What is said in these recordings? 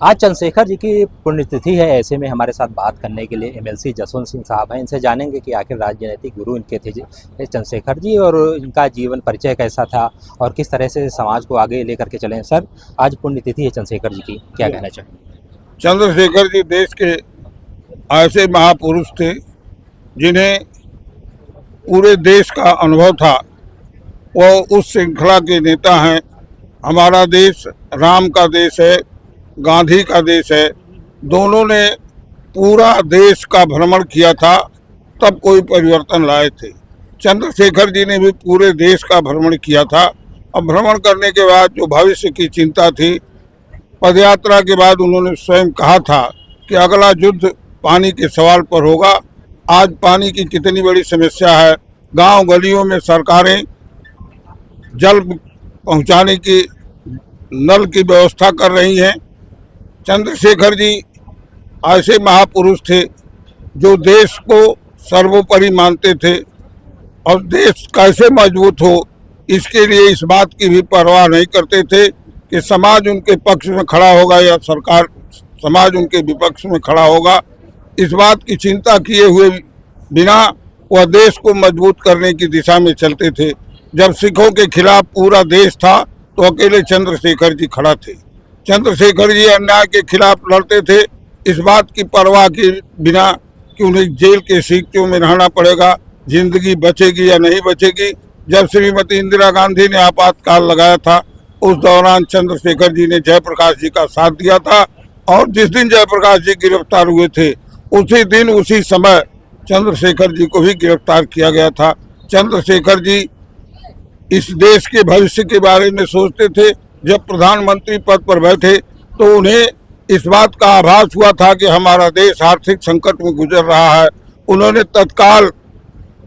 आज चंद्रशेखर जी की पुण्यतिथि है। ऐसे में हमारे साथ बात करने के लिए एमएलसी जसवंत सिंह साहब हैं। इनसे जानेंगे कि आखिर राजनीतिक गुरु इनके थे चंद्रशेखर जी, और इनका जीवन परिचय कैसा था और किस तरह से समाज को आगे लेकर के चले। सर, आज पुण्यतिथि है चंद्रशेखर जी की, क्या कहना चाहेंगे? चंद्रशेखर जी देश के ऐसे महापुरुष थे जिन्हें पूरे देश का अनुभव था। वो उस श्रृंखला के नेता हैं। हमारा देश राम का देश है, गांधी का देश है। दोनों ने पूरा देश का भ्रमण किया था, तब कोई परिवर्तन लाए थे। चंद्रशेखर जी ने भी पूरे देश का भ्रमण किया था। अब भ्रमण करने के बाद जो भविष्य की चिंता थी, पदयात्रा के बाद उन्होंने स्वयं कहा था कि अगला युद्ध पानी के सवाल पर होगा। आज पानी की कितनी बड़ी समस्या है। गांव गलियों में सरकारें जल पहुंचाने की नल की व्यवस्था कर रही हैं। चंद्रशेखर जी ऐसे महापुरुष थे जो देश को सर्वोपरि मानते थे और देश कैसे मजबूत हो इसके लिए इस बात की भी परवाह नहीं करते थे कि समाज उनके पक्ष में खड़ा होगा या सरकार समाज उनके विपक्ष में खड़ा होगा। इस बात की चिंता किए हुए बिना वह देश को मजबूत करने की दिशा में चलते थे। जब सिखों के खिलाफ पूरा देश था तो अकेले चंद्रशेखर जी खड़ा थे। चंद्रशेखर जी अन्याय के खिलाफ लड़ते थे, इस बात की परवाह के बिना कि उन्हें जेल के सीखों में रहना पड़ेगा, जिंदगी बचेगी या नहीं बचेगी। जब श्रीमती इंदिरा गांधी ने आपातकाल लगाया था, उस दौरान चंद्रशेखर जी ने जयप्रकाश जी का साथ दिया था और जिस दिन जयप्रकाश जी गिरफ्तार हुए थे उसी दिन उसी समय चंद्रशेखर जी को भी गिरफ्तार किया गया था। चंद्रशेखर जी इस देश के भविष्य के बारे में सोचते थे। जब प्रधानमंत्री पद पर बैठे तो उन्हें इस बात का आभास हुआ था कि हमारा देश आर्थिक संकट में गुजर रहा है। उन्होंने तत्काल,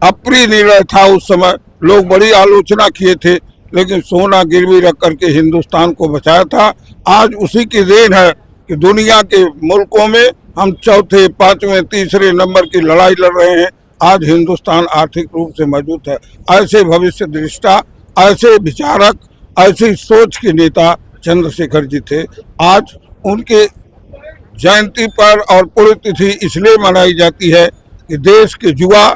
अप्रिय निर्णय था उस समय, लोग बड़ी आलोचना किए थे, लेकिन सोना गिरवी रख करके हिंदुस्तान को बचाया था। आज उसी की देन है कि दुनिया के मुल्कों में हम चौथे, पांचवें, तीसरे नंबर की लड़ाई लड़ रहे हैं। आज हिंदुस्तान आर्थिक रूप से मजबूत है। ऐसे भविष्य दृष्टा, ऐसे विचारक, ऐसी सोच के नेता चंद्रशेखर जी थे। आज उनके जयंती पर और पुण्यतिथि इसलिए मनाई जाती है कि देश के युवा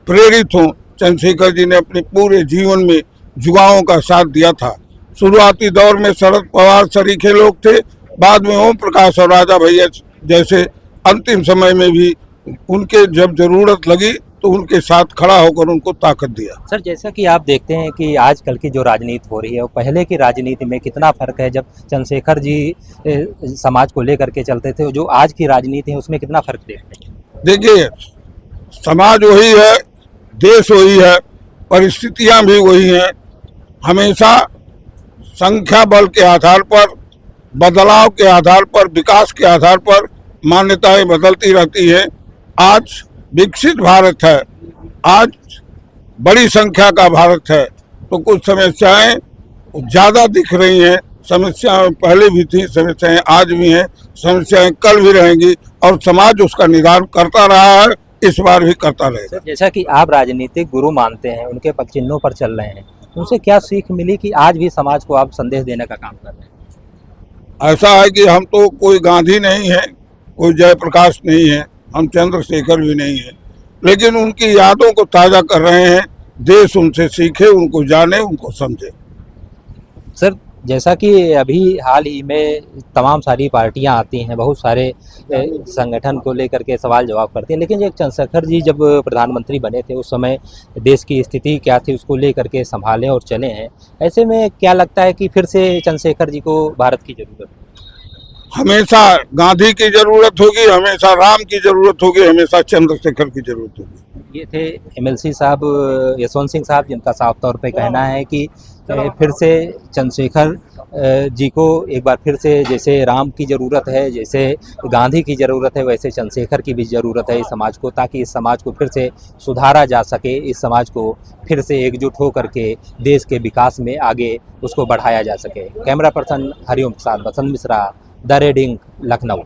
प्रेरित हों। चंद्रशेखर जी ने अपने पूरे जीवन में युवाओं का साथ दिया था। शुरुआती दौर में शरद पवार सरीखे लोग थे, बाद में ओम प्रकाश और राजा भैया जैसे, अंतिम समय में भी उनके जब जरूरत लगी तो उनके साथ खड़ा होकर उनको ताकत दिया। सर, जैसा कि आप देखते हैं कि आजकल की जो राजनीति हो रही है वो पहले की राजनीति में कितना फर्क है। जब चंद्रशेखर जी समाज को लेकर के चलते थे, जो आज की राजनीति है उसमें कितना फर्क देखते हैं? देखिए, समाज वही है, देश वही है, परिस्थितियां भी वही हैं। हमेशा संख्या बल के आधार पर, बदलाव के आधार पर, विकास के आधार पर मान्यताएं बदलती रहती है। आज विकसित भारत है, आज बड़ी संख्या का भारत है, तो कुछ समस्याएं ज़्यादा दिख रही हैं। समस्याएं पहले भी थी, समस्याएं आज भी हैं, समस्याएं कल भी रहेंगी और समाज उसका निदान करता रहा है, इस बार भी करता रहेगा। जैसा कि आप राजनीतिक गुरु मानते हैं, उनके पग चिन्हों पर चल रहे हैं, उनसे क्या सीख मिली कि आज भी समाज को आप संदेश देने का काम कर रहे हैं? ऐसा है कि हम तो कोई गांधी नहीं है, कोई जयप्रकाश नहीं है, हम चंद्रशेखर भी नहीं है, लेकिन उनकी यादों को ताज़ा कर रहे हैं। देश उनसे सीखे, उनको जाने, उनको समझे। सर, जैसा कि अभी हाल ही में तमाम सारी पार्टियां आती हैं, बहुत सारे संगठन को लेकर के सवाल जवाब करती हैं, लेकिन एक चंद्रशेखर जी जब प्रधानमंत्री बने थे उस समय देश की स्थिति क्या थी उसको लेकर के संभाले और चले हैं। ऐसे में क्या लगता है कि फिर से चंद्रशेखर जी को भारत की जरूरत है? हमेशा गांधी की जरूरत होगी, हमेशा राम की जरूरत होगी, हमेशा चंद्रशेखर की जरूरत होगी। ये थे एमएलसी साहब यशवंत सिंह साहब, जिनका साफ तौर पे कहना है कि फिर से चंद्रशेखर जी को एक बार फिर से, जैसे राम की ज़रूरत है, जैसे गांधी की ज़रूरत है, वैसे चंद्रशेखर की भी ज़रूरत है इस समाज को, ताकि इस समाज को फिर से सुधारा जा सके, इस समाज को फिर से एकजुट हो करके देश के विकास में आगे उसको बढ़ाया जा सके। Camera person Hariom Prasad, Basant Mishra, the reading, Lucknow.